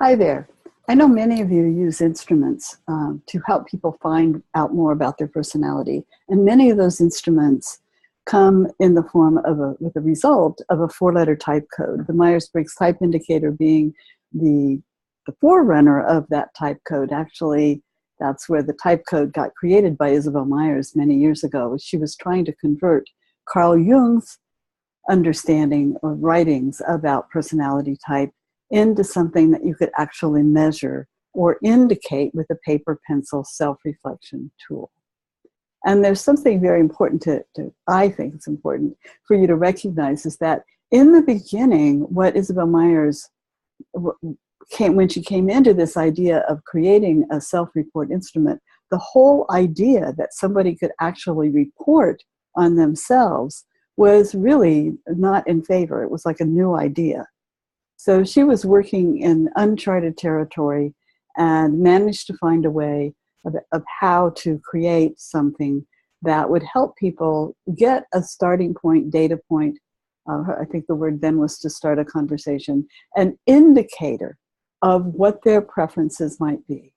Hi there. I know many of you use instruments to help people find out more about their personality. And many of those instruments come in the form of with the result of a four-letter type code, the Myers-Briggs type indicator being the forerunner of that type code. Actually, that's where the type code got created by Isabel Myers many years ago. She was trying to convert Carl Jung's understanding or writings about personality type into something that you could actually measure or indicate with a paper pencil self-reflection tool. And there's something very important I think it's important for you to recognize is that in the beginning, what Isabel Myers when she came into this idea of creating a self-report instrument, the whole idea that somebody could actually report on themselves was really not in favor. It was like a new idea. So she was working in uncharted territory and managed to find a way of how to create something that would help people get a starting point, data point. I think the word then was to start a conversation, an indicator of what their preferences might be.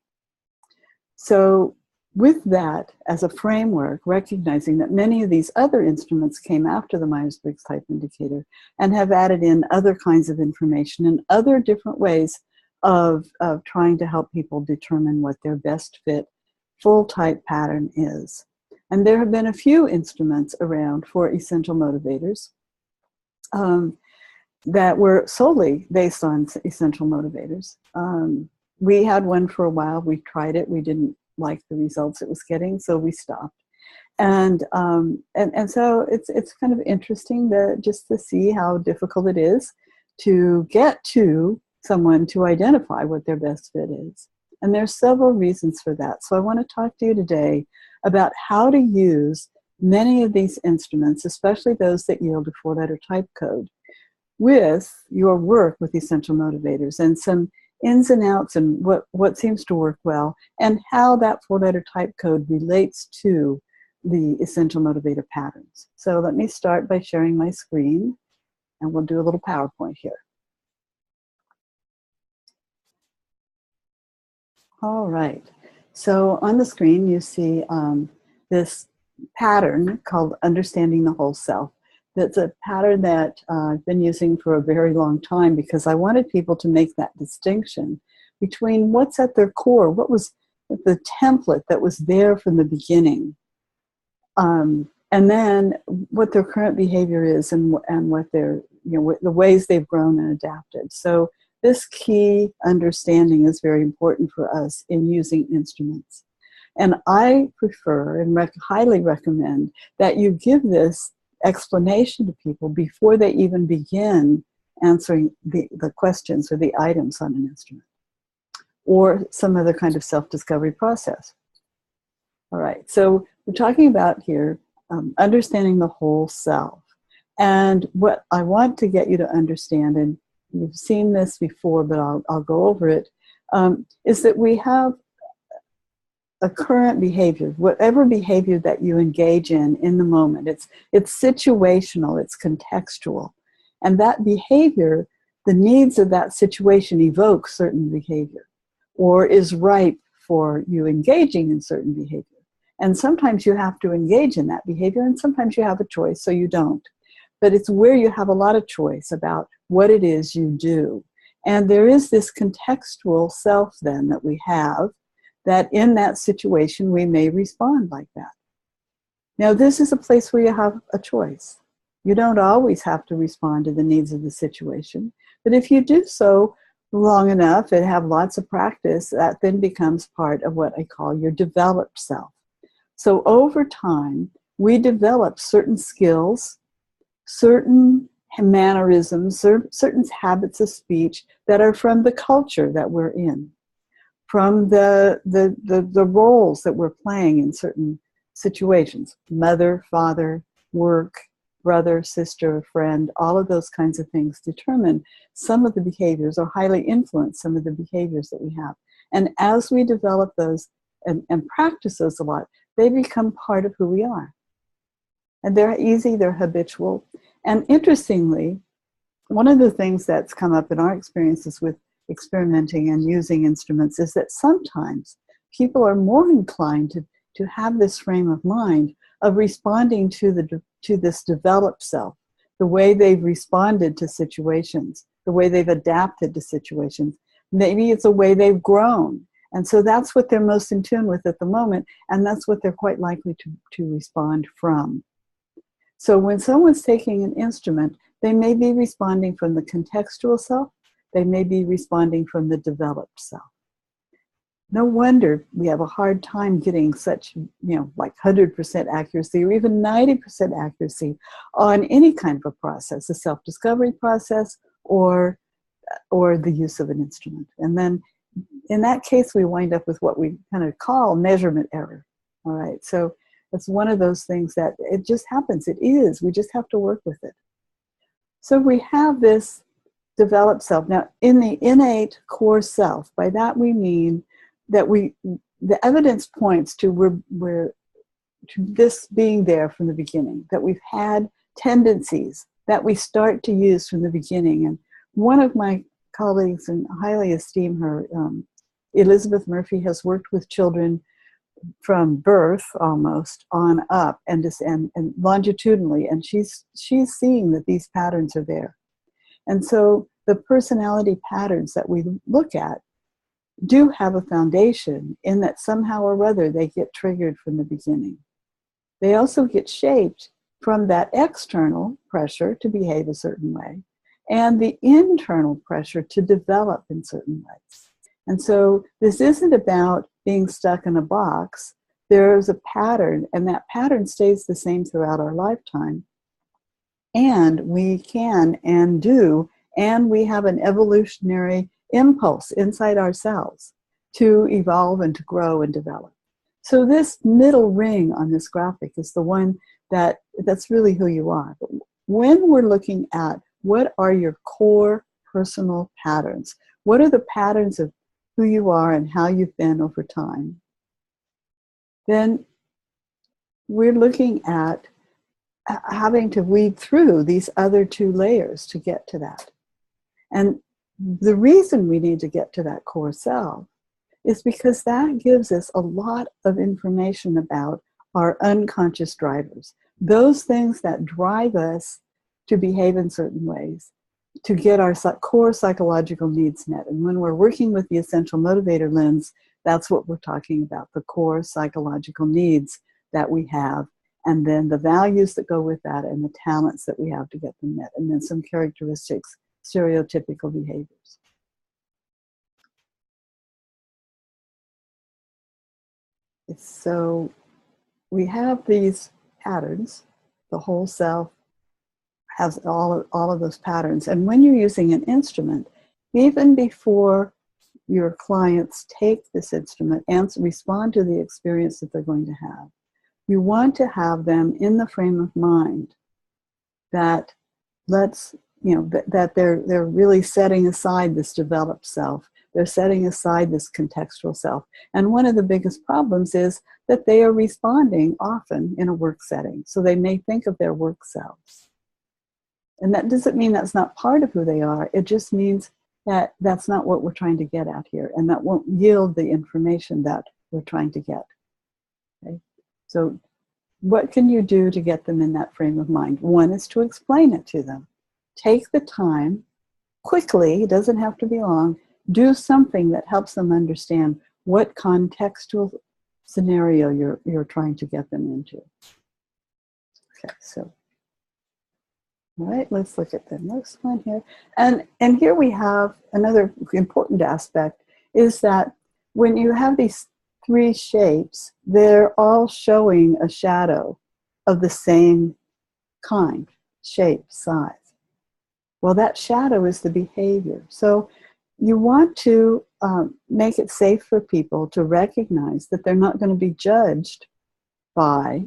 So with that as a framework, recognizing that many of these other instruments came after the Myers-Briggs type indicator and have added in other kinds of information and other different ways of trying to help people determine what their best fit full type pattern is. And there have been a few instruments around for essential motivators that were solely based on essential motivators. We had one for a while. We tried it. We didn't like the results it was getting, so we stopped. And so it's kind of interesting just to see how difficult it is to get to someone to identify what their best fit is. And there's several reasons for that. So I want to talk to you today about how to use many of these instruments, especially those that yield a four-letter type code, with your work with essential motivators, and some ins and outs and what seems to work well, and how that four-letter type code relates to the essential motivator patterns. So let me start by sharing my screen, and we'll do a little PowerPoint here. All right. So on the screen, you see this pattern called Understanding the Whole Self. That's a pattern that I've been using for a very long time because I wanted people to make that distinction between what's at their core, what was the template that was there from the beginning, and then what their current behavior is and what their, the ways they've grown and adapted. So this key understanding is very important for us in using instruments. And I prefer and highly recommend that you give this explanation to people before they even begin answering the questions or the items on an instrument or some other kind of self-discovery process. All right, so we're talking about here understanding the whole self. And what I want to get you to understand, and you've seen this before, but I'll go over it, is that we have a current behavior, whatever behavior that you engage in the moment. It's situational, it's contextual. And that behavior, the needs of that situation evoke certain behavior or is ripe for you engaging in certain behavior. And sometimes you have to engage in that behavior and sometimes you have a choice, so you don't. But it's where you have a lot of choice about what it is you do. And there is this contextual self then that we have, that in that situation we may respond like that. Now this is a place where you have a choice. You don't always have to respond to the needs of the situation, but if you do so long enough and have lots of practice, that then becomes part of what I call your developed self. So over time, we develop certain skills, certain mannerisms, certain habits of speech that are from the culture that we're in, from the roles that we're playing in certain situations, mother, father, work, brother, sister, friend, all of those kinds of things determine some of the behaviors or highly influence some of the behaviors that we have. And as we develop those and practice those a lot, they become part of who we are. And they're easy, they're habitual. And interestingly, one of the things that's come up in our experiences with experimenting and using instruments is that sometimes people are more inclined to have this frame of mind of responding to this developed self, the way they've responded to situations, the way they've adapted to situations. Maybe it's a way they've grown. And so that's what they're most in tune with at the moment, and that's what they're quite likely to respond from. So when someone's taking an instrument, they may be responding from the contextual self, they may be responding from the developed self. No wonder we have a hard time getting such, like 100% accuracy or even 90% accuracy on any kind of a process, a self-discovery process or the use of an instrument. And then in that case, we wind up with what we kind of call measurement error. All right, so it's one of those things that it just happens. It is. We just have to work with it. So we have this developed self. Now, in the innate core self, by that we mean that the evidence points to this being there from the beginning, that we've had tendencies that we start to use from the beginning. And one of my colleagues, and I highly esteem her, Elizabeth Murphy, has worked with children from birth almost on up and longitudinally, and she's seeing that these patterns are there. And so the personality patterns that we look at do have a foundation in that somehow or other they get triggered from the beginning. They also get shaped from that external pressure to behave a certain way and the internal pressure to develop in certain ways. And so this isn't about being stuck in a box. There's a pattern, and that pattern stays the same throughout our lifetime. And we can and do, and we have an evolutionary impulse inside ourselves to evolve and to grow and develop. So this middle ring on this graphic is the one that's really who you are. But when we're looking at what are your core personal patterns, what are the patterns of who you are and how you've been over time, then we're looking at having to weed through these other two layers to get to that. And the reason we need to get to that core self is because that gives us a lot of information about our unconscious drivers, those things that drive us to behave in certain ways, to get our core psychological needs met. And when we're working with the essential motivator lens, that's what we're talking about, the core psychological needs that we have, and then the values that go with that, and the talents that we have to get them met, and then some characteristics, stereotypical behaviors. So we have these patterns. The whole self has all of those patterns. And when you're using an instrument, even before your clients take this instrument and respond to the experience that they're going to have, you want to have them in the frame of mind that that they're really setting aside this developed self. They're setting aside this contextual self. And one of the biggest problems is that they are responding often in a work setting. So they may think of their work selves. And that doesn't mean that's not part of who they are. It just means that that's not what we're trying to get at here. And that won't yield the information that we're trying to get. Okay? So what can you do to get them in that frame of mind? One is to explain it to them. Take the time, quickly, it doesn't have to be long, do something that helps them understand what contextual scenario you're trying to get them into. Okay, so, all right, let's look at the next one here. And here we have another important aspect is that when you have these three shapes, they're all showing a shadow of the same kind, shape, size. Well, that shadow is the behavior. So you want to make it safe for people to recognize that they're not going to be judged by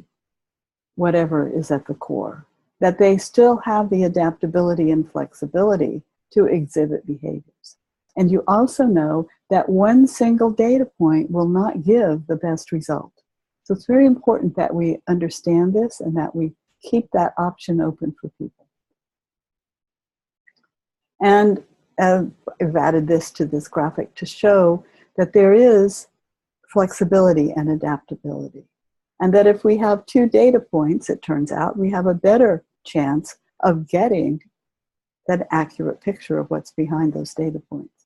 whatever is at the core, that they still have the adaptability and flexibility to exhibit behaviors. And you also know that one single data point will not give the best result. So it's very important that we understand this and that we keep that option open for people. And I've added this to this graphic to show that there is flexibility and adaptability. And that if we have 2 data points, it turns out, we have a better chance of getting that accurate picture of what's behind those data points.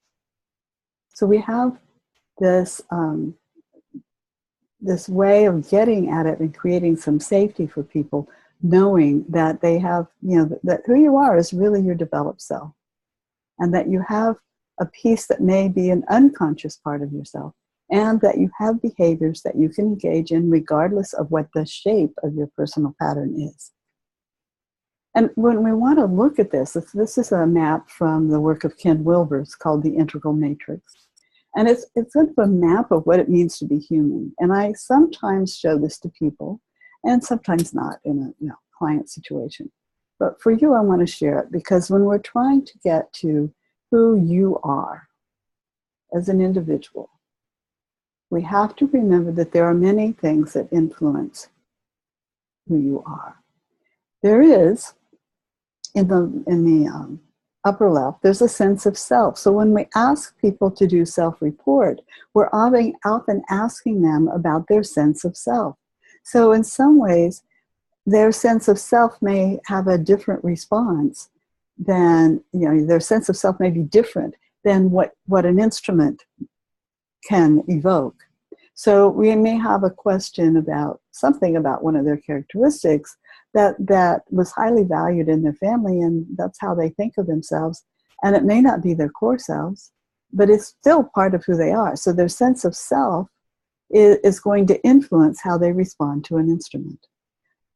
So we have this, this way of getting at it and creating some safety for people, knowing that they have, that who you are is really your developed self. And that you have a piece that may be an unconscious part of yourself, and that you have behaviors that you can engage in regardless of what the shape of your personal pattern is. And when we want to look at this is a map from the work of Ken Wilber's called The Integral Matrix. And it's sort of a map of what it means to be human. And I sometimes show this to people, and sometimes not in a client situation. But for you, I want to share it because when we're trying to get to who you are as an individual, we have to remember that there are many things that influence who you are. There is, in the upper left, there's a sense of self. So when we ask people to do self-report, we're often asking them about their sense of self. So in some ways, their sense of self may have a different response than, their sense of self may be different than what an instrument can evoke. So we may have a question about something about one of their characteristics that was highly valued in their family, and that's how they think of themselves. And it may not be their core selves, but it's still part of who they are. So their sense of self is going to influence how they respond to an instrument.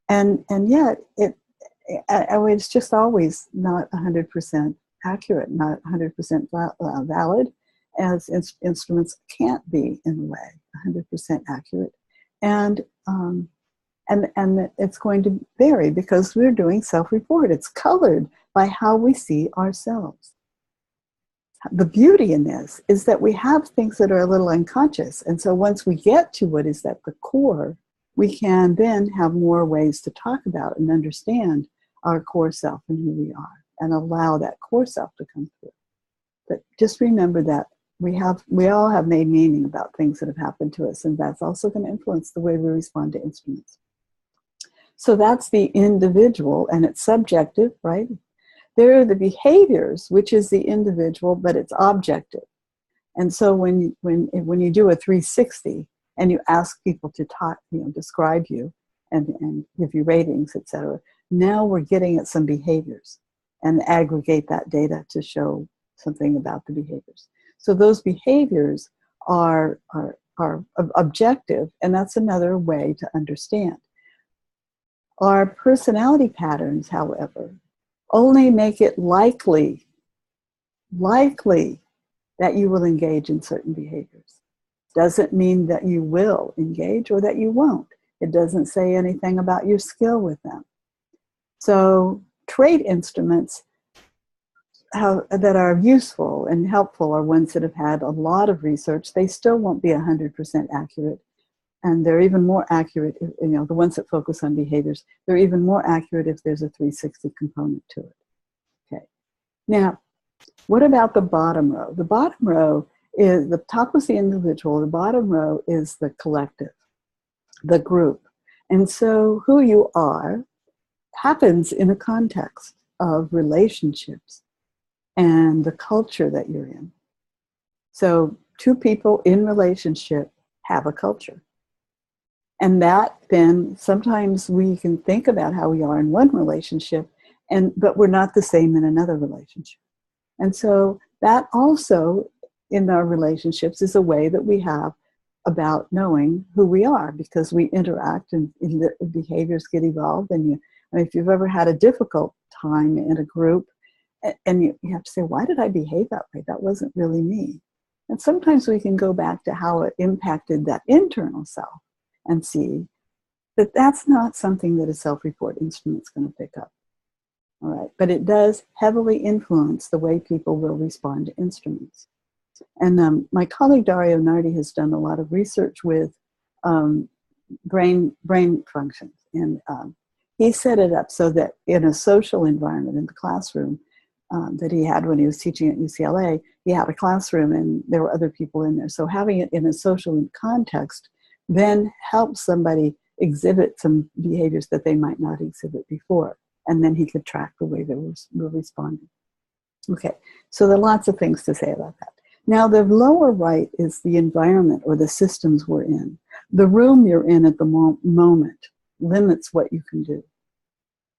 And yet, it's just always not 100% accurate, not 100% valid, as instruments can't be, in a way, 100% accurate. And it's going to vary because we're doing self-report. It's colored by how we see ourselves. The beauty in this is that we have things that are a little unconscious. And so once we get to what is at the core, we can then have more ways to talk about and understand our core self and who we are, and allow that core self to come through. But just remember that we all have made meaning about things that have happened to us, and that's also going to influence the way we respond to instruments. So that's the individual, and it's subjective, right? There are the behaviors, which is the individual, but it's objective. And so when you do a 360 and you ask people to talk, describe you and give you ratings, etc., now we're getting at some behaviors and aggregate that data to show something about the behaviors. So those behaviors are objective, and that's another way to understand. Our personality patterns, however, only make it likely that you will engage in certain behaviors. Doesn't mean that you will engage or that you won't. It doesn't say anything about your skill with them. So trait instruments that are useful and helpful are ones that have had a lot of research. They still won't be 100% accurate. And they're even more accurate, the ones that focus on behaviors, they're even more accurate if there's a 360 component to it. Okay. Now, what about the bottom row? The bottom row is, the top was the individual, the bottom row is the collective, the group. And so who you are happens in a context of relationships and the culture that you're in. So 2 people in relationship have a culture. And that then, sometimes we can think about how we are in one relationship, but we're not the same in another relationship. And so that also, in our relationships, is a way that we have about knowing who we are, because we interact and the behaviors get evolved. And if you've ever had a difficult time in a group, and you have to say, why did I behave that way? That wasn't really me. And sometimes we can go back to how it impacted that internal self and see that that's not something that a self-report instrument's going to pick up. All right, but it does heavily influence the way people will respond to instruments. And my colleague Dario Nardi has done a lot of research with brain functions, and he set it up so that in a social environment in the classroom, that he had when he was teaching at UCLA. He had a classroom and there were other people in there. So having it in a social context then helps somebody exhibit some behaviors that they might not exhibit before. And then he could track the way they were responding. Okay, so there are lots of things to say about that. Now, the lower right is the environment or the systems we're in. The room you're in at the moment limits what you can do.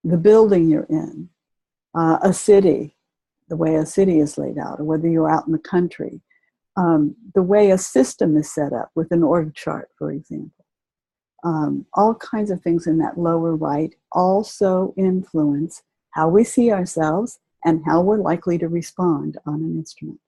The building you're in, a city, the way a city is laid out, or whether you're out in the country, the way a system is set up with an org chart, for example. All kinds of things in that lower right also influence how we see ourselves and how we're likely to respond on an instrument.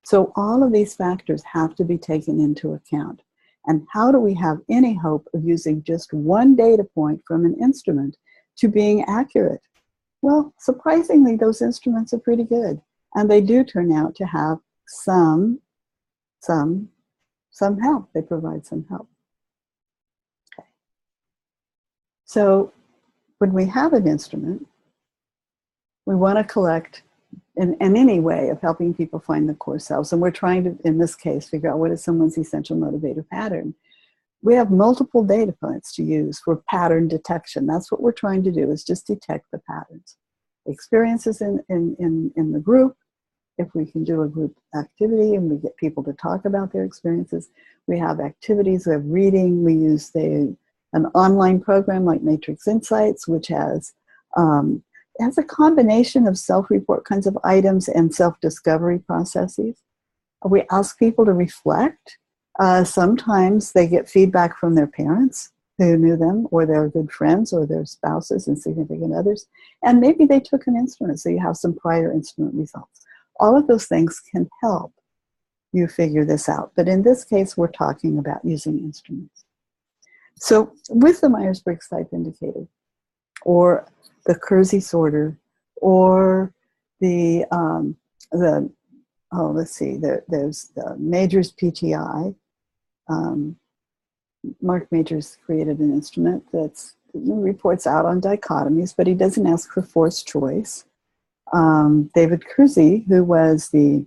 So all of these factors have to be taken into account. And how do we have any hope of using just one data point from an instrument to being accurate? Well, surprisingly, those instruments are pretty good. And they do turn out to have some help. They provide some help. Okay. So when we have an instrument, we want to collect in any way of helping people find the core selves. And we're trying to, in this case, figure out what is someone's essential motivator pattern. We have multiple data points to use for pattern detection. That's what we're trying to do, is just detect the patterns. Experiences in the group, if we can do a group activity and we get people to talk about their experiences. We have activities, we have reading, we use an online program like Matrix Insights, which has a combination of self-report kinds of items and self-discovery processes. We ask people to reflect. Sometimes they get feedback from their parents who knew them, or their good friends, or their spouses and significant others. And maybe they took an instrument, so you have some prior instrument results. All of those things can help you figure this out. But in this case, we're talking about using instruments. So with the Myers-Briggs Type Indicator, or the Kersey sorter, or there's the Majors PTI. Mark Majors created an instrument that reports out on dichotomies, but he doesn't ask for forced choice. David Kersey, who was the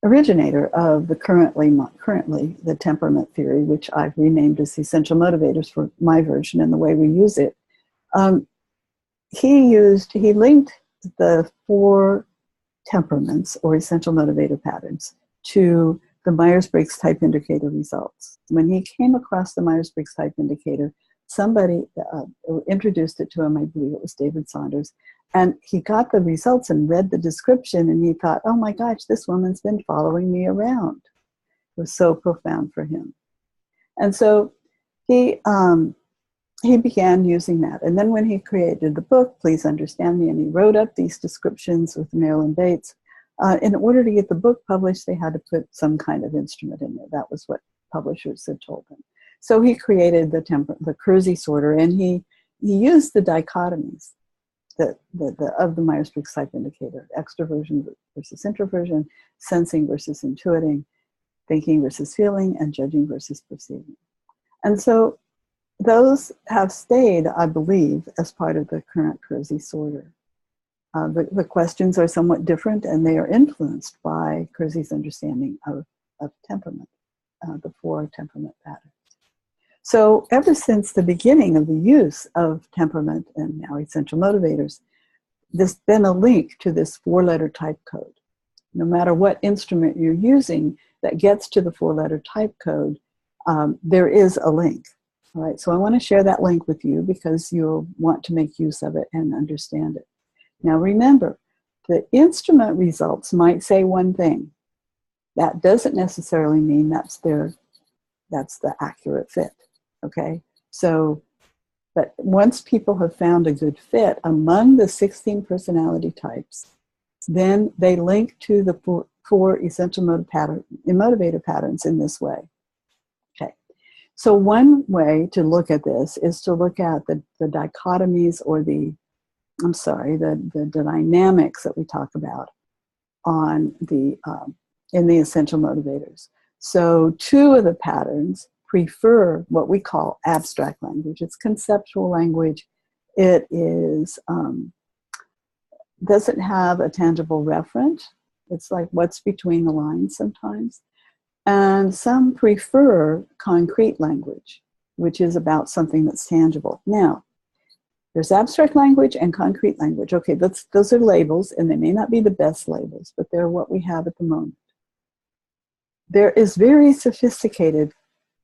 originator of the currently the temperament theory, which I've renamed as Essential Motivators for my version and the way we use it, he linked the 4 temperaments or essential motivator patterns to the Myers-Briggs Type Indicator results. When he came across the Myers-Briggs Type Indicator, somebody introduced it to him. I believe it was David Saunders. And he got the results and read the description, and he thought, oh my gosh, this woman's been following me around. It was so profound for him. And so he began using that. And then when he created the book, Please Understand Me, and he wrote up these descriptions with Marilyn Bates, in order to get the book published, they had to put some kind of instrument in there. That was what publishers had told them. So he created the Kersey sorter, and he used the dichotomies of the Myers-Briggs Type Indicator: extroversion versus introversion, sensing versus intuiting, thinking versus feeling, and judging versus perceiving. And so those have stayed, I believe, as part of the current Kersey sorter. The questions are somewhat different, and they are influenced by Kersey's understanding of temperament, the 4 temperament patterns. So ever since the beginning of the use of temperament and now essential motivators, there's been a link to this 4-letter type code. No matter what instrument you're using that gets to the 4-letter type code, there is a link. All right, so I want to share that link with you because you'll want to make use of it and understand it. Now remember, the instrument results might say one thing. That doesn't necessarily mean that's the accurate fit, okay? So, but once people have found a good fit among the 16 personality types, then they link to the 4 essential motivator patterns in this way. Okay, so one way to look at this is to look at the dichotomies, or the dynamics that we talk about on in the essential motivators. So 2 of the patterns prefer what we call abstract language. It's conceptual language. It is doesn't have a tangible referent. It's like what's between the lines sometimes. And some prefer concrete language, which is about something that's tangible. Now, there's abstract language and concrete language. Okay, those are labels, and they may not be the best labels, but they're what we have at the moment. There is very sophisticated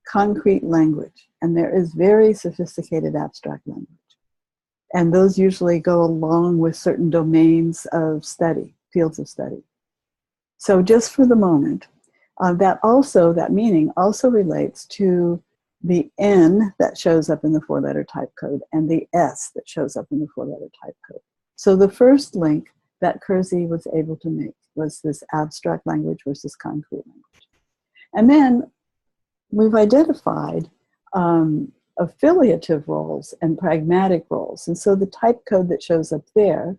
concrete language, and there is very sophisticated abstract language. And those usually go along with certain domains of study, fields of study. So just for the moment, that meaning also relates to the N that shows up in the 4-letter type code and the S that shows up in the 4-letter type code. So the first link that Kersey was able to make was this abstract language versus concrete language. And then we've identified affiliative roles and pragmatic roles. And so the type code that shows up there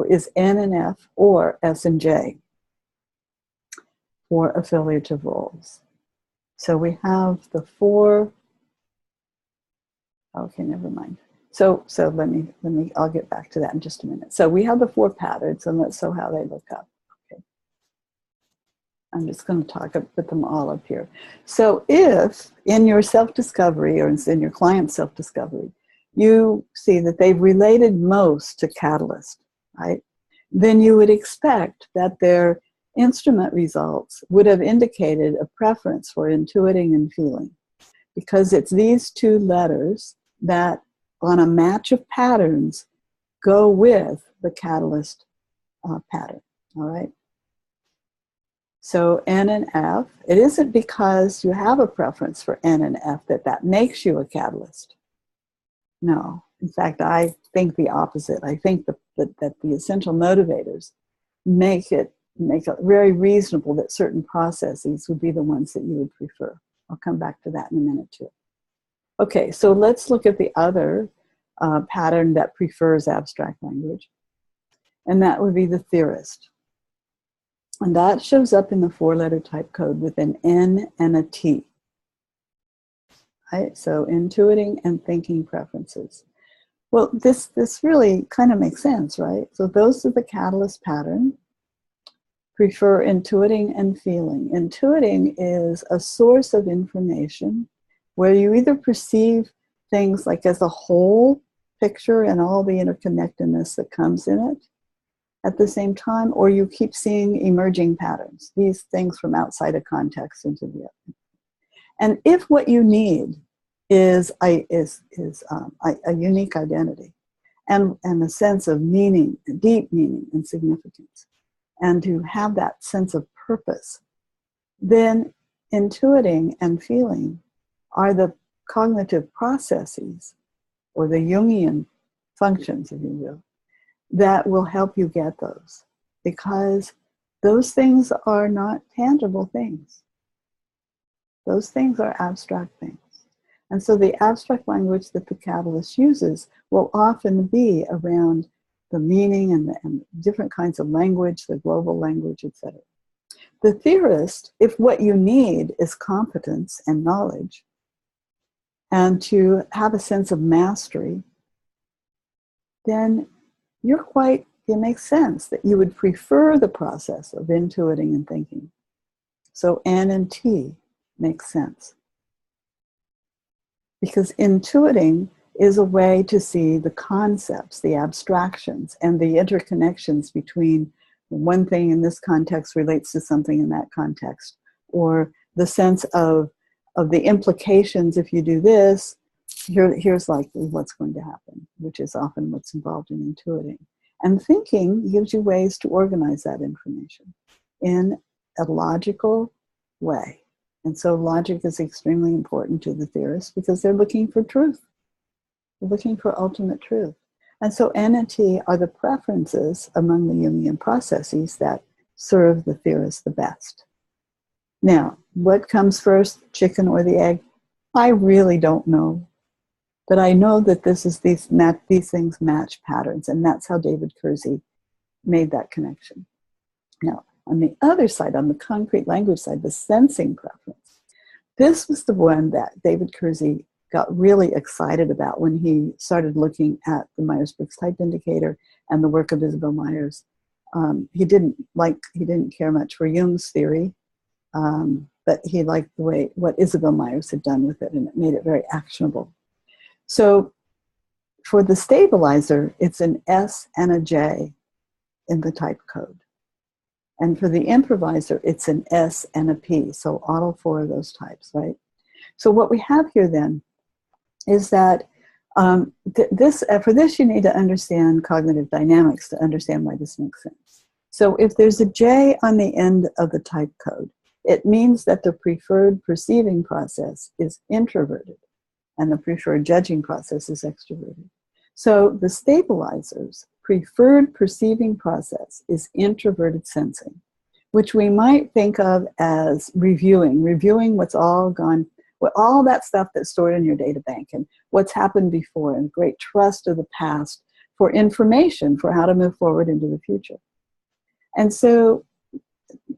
is N and F or S and J for affiliative roles. So we have the 4. Okay, never mind. So let me, I'll get back to that in just a minute. So we have the 4 patterns, and let's show how they look up. Okay. I'm just going to put them all up here. So if in your self-discovery or in your client's self-discovery, you see that they've related most to catalyst, right? Then you would expect that their instrument results would have indicated a preference for intuiting and feeling, because it's these 2 letters that on a match of patterns go with the catalyst pattern, all right? So N and F, it isn't because you have a preference for N and F that makes you a catalyst. No, in fact, I think the opposite. I think that the essential motivators make it very reasonable that certain processes would be the ones that you would prefer. I'll come back to that in a minute too. Okay, so let's look at the other pattern that prefers abstract language, and that would be the theorist. And that shows up in the 4-letter type code with an N and a T. Right? So intuiting and thinking preferences. Well, this really kind of makes sense, right? So those are the catalyst pattern. Prefer intuiting and feeling. Intuiting is a source of information where you either perceive things like as a whole picture and all the interconnectedness that comes in it at the same time, or you keep seeing emerging patterns, these things from outside of context into the other. And if what you need is a unique identity and a sense of meaning, deep meaning and significance, and to have that sense of purpose, then intuiting and feeling are the cognitive processes, or the Jungian functions, if you will, that will help you get those. Because those things are not tangible things. Those things are abstract things. And so the abstract language that the catalyst uses will often be around the meaning and different kinds of language, the global language, etc. The theorist, if what you need is competence and knowledge, and to have a sense of mastery, then it makes sense that you would prefer the process of intuiting and thinking. So N and T makes sense. Because intuiting is a way to see the concepts, the abstractions, and the interconnections between one thing in this context relates to something in that context, or the sense of the implications. If you do this, here's likely what's going to happen, which is often what's involved in intuiting. And thinking gives you ways to organize that information in a logical way. And so logic is extremely important to the theorists because they're looking for truth. They're looking for ultimate truth. And so N and T are the preferences among the Jungian processes that serve the theorist the best. Now, what comes first, chicken or the egg? I really don't know. But I know that these things match patterns, and that's how David Kersey made that connection. Now, on the other side, on the concrete language side, the sensing preference, this was the one that David Kersey got really excited about when he started looking at the Myers-Briggs Type Indicator and the work of Isabel Myers. He didn't care much for Jung's theory, but he liked what Isabel Myers had done with it, and it made it very actionable. So for the stabilizer, it's an S and a J in the type code. And for the improviser, it's an S and a P, so all 4 of those types, right? So what we have here then is that for this you need to understand cognitive dynamics to understand why this makes sense. So if there's a J on the end of the type code, it means that the preferred perceiving process is introverted and the preferred judging process is extroverted. So the stabilizer's preferred perceiving process is introverted sensing, which we might think of as reviewing what's all gone, all that stuff that's stored in your data bank and what's happened before, and great trust of the past for information for how to move forward into the future. And so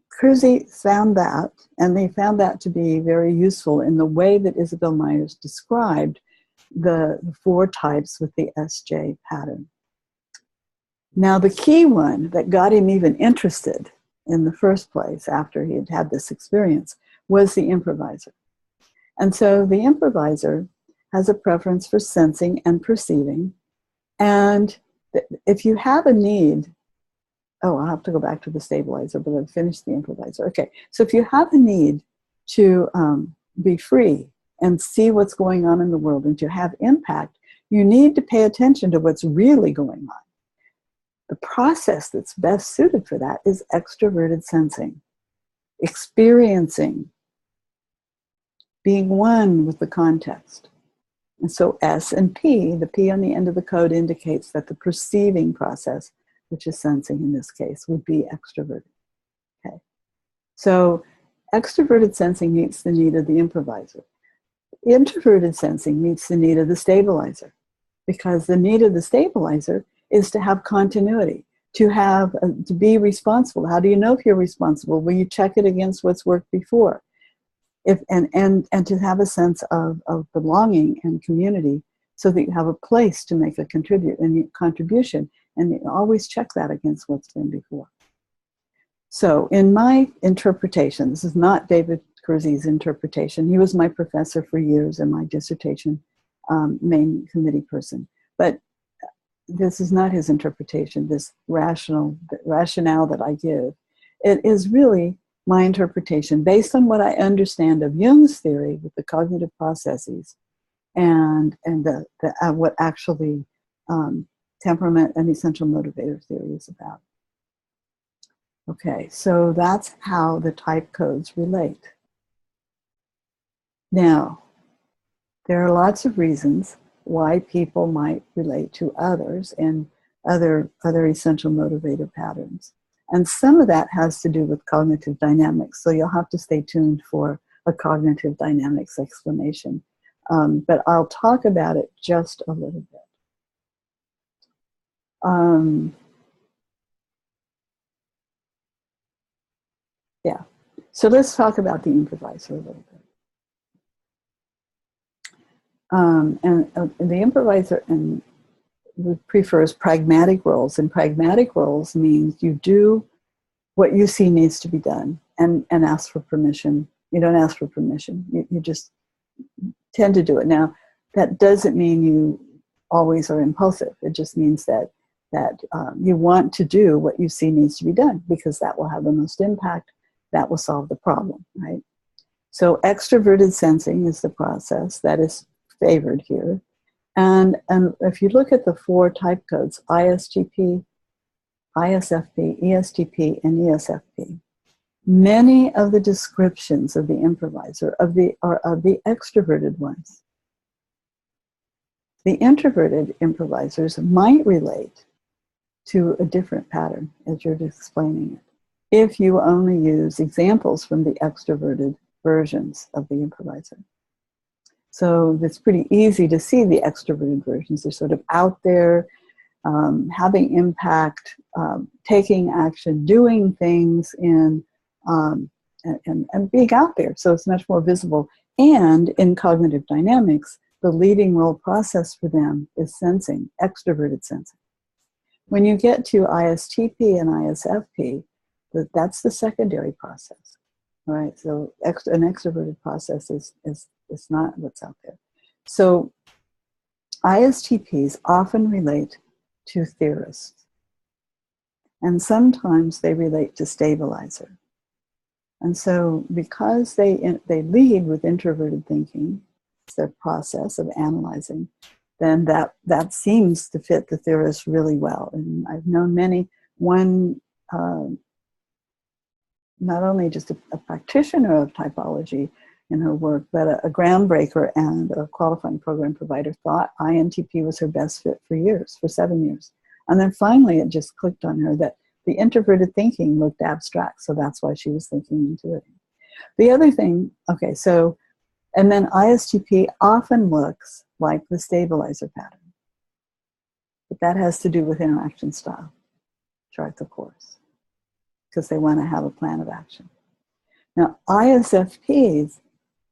Kruse found that, and they found that to be very useful in the way that Isabel Myers described the 4 types with the SJ pattern. Now, the key one that got him even interested in the first place after he had had this experience was the improviser. And so the improviser has a preference for sensing and perceiving. And if you have a need, I'll have to go back to the stabilizer, but I've finished the improviser. Okay, so if you have a need to be free and see what's going on in the world and to have impact, you need to pay attention to what's really going on. The process that's best suited for that is extroverted sensing, experiencing, being one with the context. And so S and P, the P on the end of the code indicates that the perceiving process, which is sensing in this case, would be extroverted. Okay. So extroverted sensing meets the need of the improviser. Introverted sensing meets the need of the stabilizer, because the need of the stabilizer is to have continuity, to be responsible. How do you know if you're responsible? Well, you check it against what's worked before. And to have a sense of belonging and community, so that you have a place to make a contribution, and you always check that against what's been before. So in my interpretation, this is not David Kruse's interpretation. He was my professor for years and my dissertation main committee person. But this is not his interpretation, this rationale that I give. It is really my interpretation based on what I understand of Jung's theory with the cognitive processes and what actually temperament and essential motivator theory is about. Okay, so that's how the type codes relate. Now, there are lots of reasons why people might relate to others and other essential motivator patterns. And some of that has to do with cognitive dynamics. So you'll have to stay tuned for a cognitive dynamics explanation. But I'll talk about it just a little bit. Yeah. So let's talk about the improviser a little bit. And the improviser prefers pragmatic roles, and pragmatic roles means you do what you see needs to be done and ask for permission. You don't ask for permission. You just tend to do it. Now, that doesn't mean you always are impulsive. It just means that you want to do what you see needs to be done, because that will have the most impact. That will solve the problem, right? So extroverted sensing is the process that is favored here. And if you look at the 4 type codes, ISTP, ISFP, ESTP, and ESFP, many of the descriptions of the improviser are of the extroverted ones. The introverted improvisers might relate to a different pattern, as you're explaining it, if you only use examples from the extroverted versions of the improviser. So it's pretty easy to see the extroverted versions. They're sort of out there, having impact, taking action, doing things, and being out there. So it's much more visible. And in cognitive dynamics, the leading role process for them is sensing, extroverted sensing. When you get to ISTP and ISFP, that's the secondary process, right? So an extroverted process is not what's out there. So ISTPs often relate to theorists, and sometimes they relate to stabilizer. And so because they lead with introverted thinking, it's their process of analyzing, then that seems to fit the theorist really well. And I've known many, one, not only just a practitioner of typology in her work, but a groundbreaker and a qualifying program provider thought INTP was her best fit for years, for 7 years. And then finally it just clicked on her that the introverted thinking looked abstract, so that's why she was thinking intuitive. The other thing, okay, so, and then ISTP often looks like the stabilizer pattern. But that has to do with interaction style, chart the course, because they want to have a plan of action. Now, ISFPs,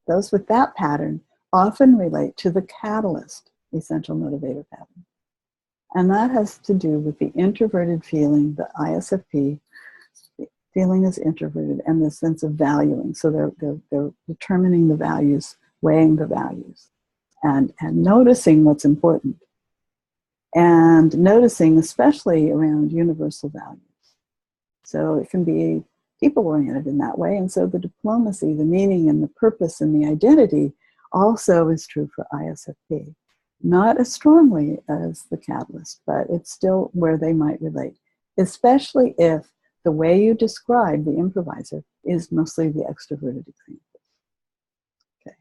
those with that pattern, often relate to the catalyst essential motivator pattern. And that has to do with the introverted feeling, the ISFP feeling is introverted, and the sense of valuing. So they're determining the values, weighing the values, and noticing what's important. And noticing especially around universal values. So it can be people-oriented in that way. And so the diplomacy, the meaning, and the purpose, and the identity also is true for ISFP. Not as strongly as the catalyst, but it's still where they might relate, especially if the way you describe the improviser is mostly the extroverted example. Okay,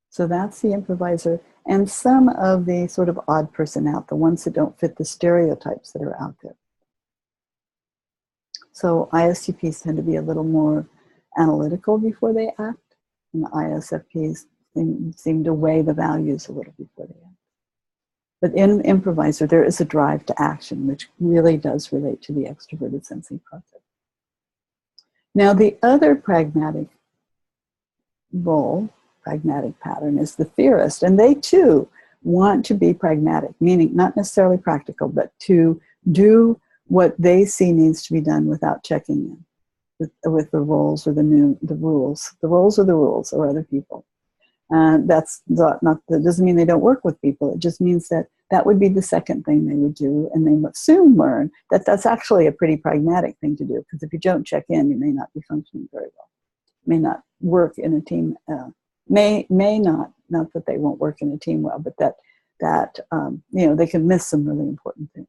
so that's the improviser, and some of the sort of odd person out, the ones that don't fit the stereotypes that are out there. So ISTPs tend to be a little more analytical before they act, and the ISFPs seem to weigh the values a little before they act. But in improviser, there is a drive to action, which really does relate to the extroverted sensing process. Now, the other pragmatic role, pragmatic pattern, is the theorist, and they too want to be pragmatic, meaning not necessarily practical, but to do what they see needs to be done without checking in with the roles or the rules. The roles are the rules or other people. That's not that doesn't mean they don't work with people. It just means that that would be the second thing they would do, and they would soon learn that that's actually a pretty pragmatic thing to do, because if you don't check in, you may not be functioning very well. May not work in a team. May not that they won't work in a team well, but that they can miss some really important things.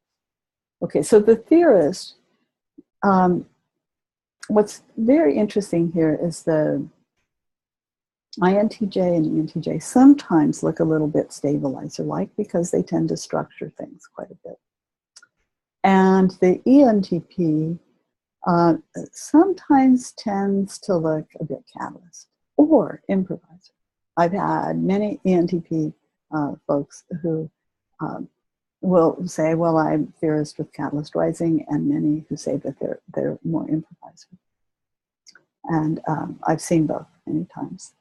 Okay, so the theorist. What's very interesting here is the INTJ and ENTJ sometimes look a little bit stabilizer-like because they tend to structure things quite a bit. And the ENTP sometimes tends to look a bit catalyst or improviser. I've had many ENTP folks who will say, well, I'm theorist with catalyst rising, and many who say that they're more improviser. And I've seen both many times.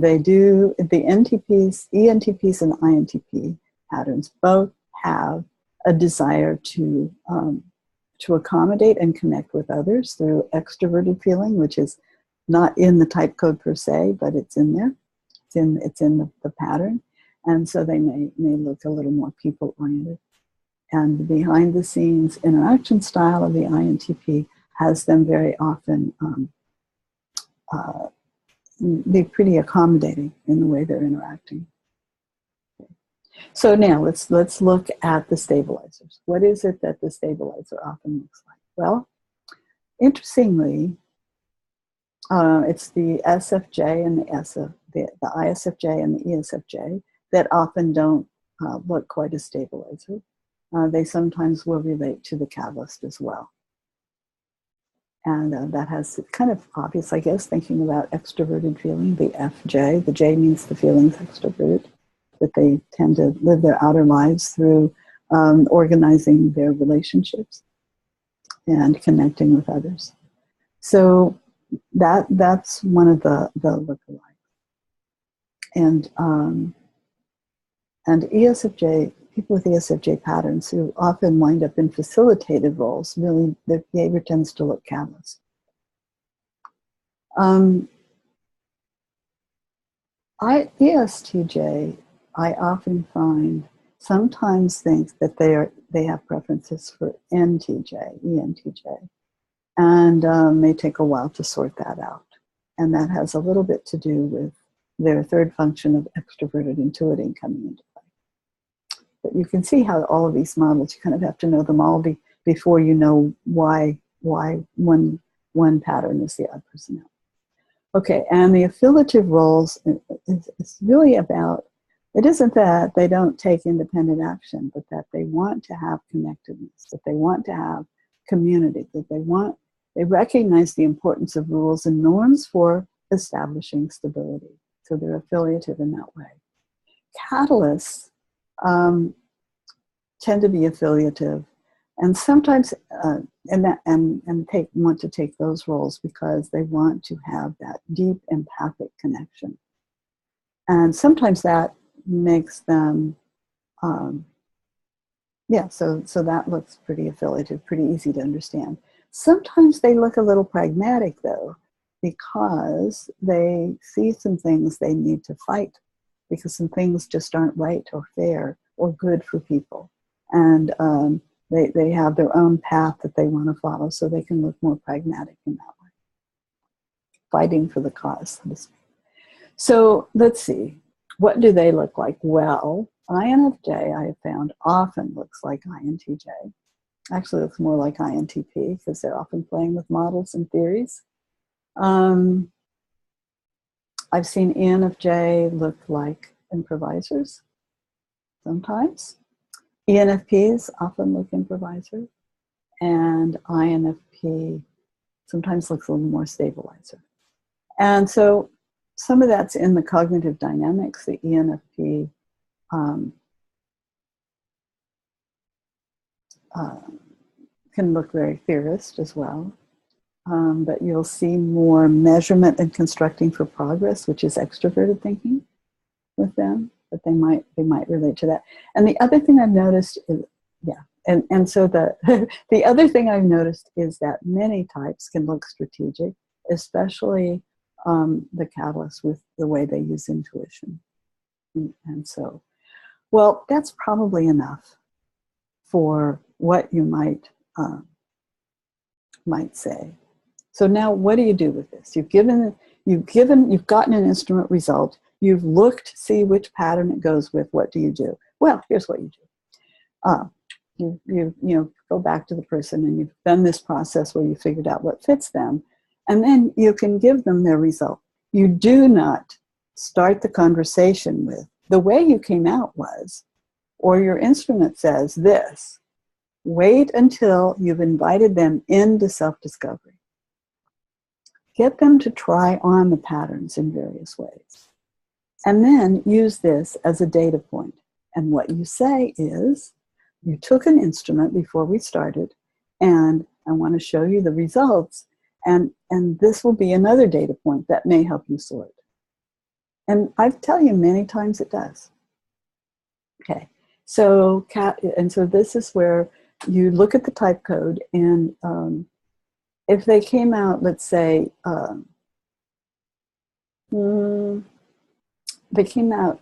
They do, the ENTPs and INTP patterns both have a desire to accommodate and connect with others through extroverted feeling, which is not in the type code per se, but it's in there. It's in the pattern. And so they may look a little more people-oriented. And the behind-the-scenes interaction style of the INTP has them very often be pretty accommodating in the way they're interacting. Okay. So now let's look at the stabilizers. What is it that the stabilizer often looks like? Well, interestingly, it's the SFJ and the ISFJ and the ESFJ that often don't look quite as stabilizer. They sometimes will relate to the catalyst as well. And that has kind of obvious, I guess, thinking about extroverted feeling, the FJ. The J means the feeling's extroverted, that they tend to live their outer lives through organizing their relationships and connecting with others. So that's one of the lookalikes. And And ESFJ, people with ESFJ patterns who often wind up in facilitated roles, really their behavior tends to look catalyst. ESTJ, I often find, sometimes think that they have preferences for ENTJ, and may take a while to sort that out. And that has a little bit to do with their third function of extroverted intuiting coming into play. But you can see how all of these models, you kind of have to know them all before you know why one pattern is the odd person out. Okay, and the affiliative roles is really about, it isn't that they don't take independent action, but that they want to have connectedness, that they want to have community, that they recognize the importance of rules and norms for establishing stability. So they're affiliative in that way. Catalysts tend to be affiliative, and sometimes want to take those roles because they want to have that deep empathic connection. And sometimes that makes them, so that looks pretty affiliative, pretty easy to understand. Sometimes they look a little pragmatic, though, because they see some things they need to fight, because some things just aren't right or fair or good for people. And they have their own path that they want to follow, so they can look more pragmatic in that way, fighting for the cause, so to speak. So let's see, what do they look like? Well, INFJ, I have found, often looks like INTJ. Actually looks more like INTP, because they're often playing with models and theories. I've seen ENFJ look like improvisers sometimes. ENFPs often look improviser, and INFP sometimes looks a little more stabilizer. And so some of that's in the cognitive dynamics. The ENFP can look very theorist as well. But you'll see more measurement and constructing for progress, which is extroverted thinking with them. But they might relate to that. And the other thing I've noticed is, and so the other thing I've noticed is that many types can look strategic, especially the catalysts with the way they use intuition. And so, well, that's probably enough for what you might say. So now, what do you do with this? You've gotten an instrument result. You've looked to see which pattern it goes with. What do you do? Well, here's what you do. You go back to the person, and you've done this process where you figured out what fits them, and then you can give them their result. You do not start the conversation with, the way you came out was, or your instrument says this. Wait until you've invited them into self-discovery. Get them to try on the patterns in various ways. And then use this as a data point. And what you say is, you took an instrument before we started, and I want to show you the results, and this will be another data point that may help you sort. And I tell you many times it does. Okay, so this is where you look at the type code, and if they came out, let's say, they came out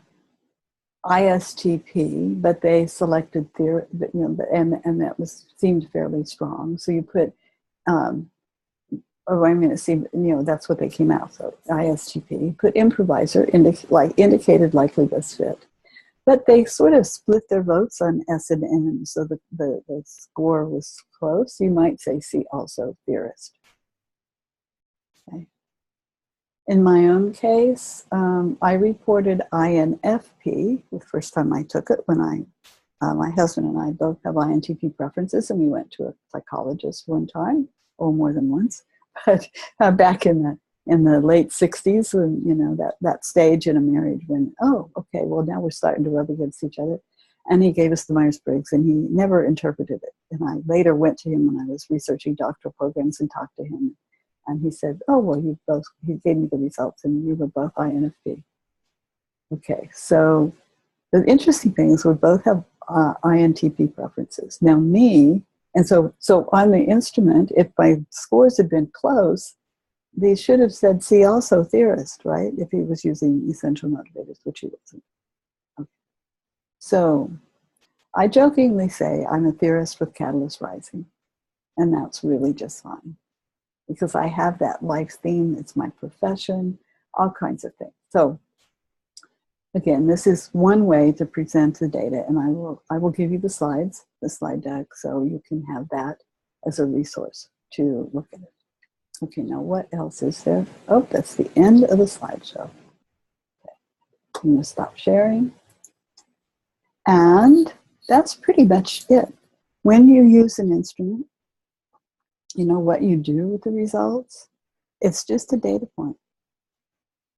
ISTP, but they selected theory, and that seemed fairly strong. So you put, that's what they came out. So ISTP, put improviser, indicated likely best fit. But they sort of split their votes on S and N, so the score was close. You might say C also, theorist. Okay. In my own case, I reported INFP the first time I took it, when my husband and I both have INTP preferences, and we went to a psychologist one time, or more than once, but back in the late 60s, when, that stage in a marriage when, oh, okay, well, now we're starting to rub against each other. And he gave us the Myers-Briggs, and he never interpreted it. And I later went to him when I was researching doctoral programs and talked to him. And he said, oh, well, he gave me the results, and you were both INFP. Okay, so The interesting thing is we both have INTP preferences. Now me, and so on the instrument, if my scores had been close, they should have said, see also theorist, right? If he was using essential motivators, which he wasn't. Okay. So I jokingly say I'm a theorist with catalyst rising, and that's really just fine because I have that life theme. It's my profession, all kinds of things. So again, this is one way to present the data, and I will give you the slides, the slide deck, so you can have that as a resource to look at it. Okay, now what else is there? Oh, that's the end of the slideshow. Okay. I'm going to stop sharing. And that's pretty much it. When you use an instrument, you know what you do with the results. It's just a data point.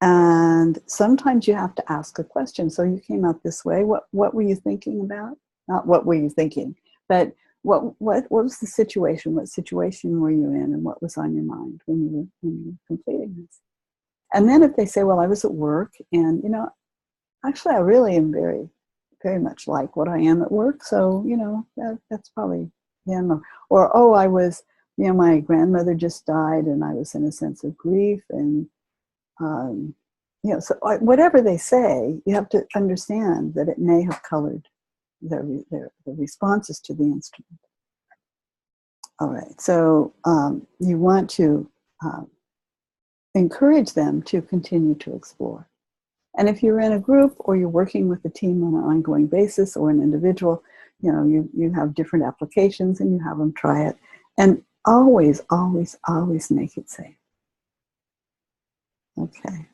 And sometimes you have to ask a question. So you came out this way. What were you thinking about? Not what were you thinking, but what was the situation? What situation were you in, and what was on your mind when you were completing this? And then if they say, well, I was at work, and actually I really am very, very much like what I am at work. So that's probably them. Or oh, I was, my grandmother just died, and I was in a sense of grief, and so whatever they say, you have to understand that it may have colored the responses to the instrument. All right, so you want to encourage them to continue to explore. And if you're in a group or you're working with a team on an ongoing basis or an individual, you have different applications and you have them try it. And always, always, always make it safe. Okay.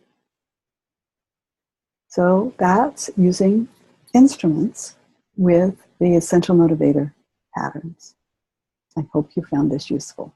So that's using instruments with the essential motivator patterns. I hope you found this useful.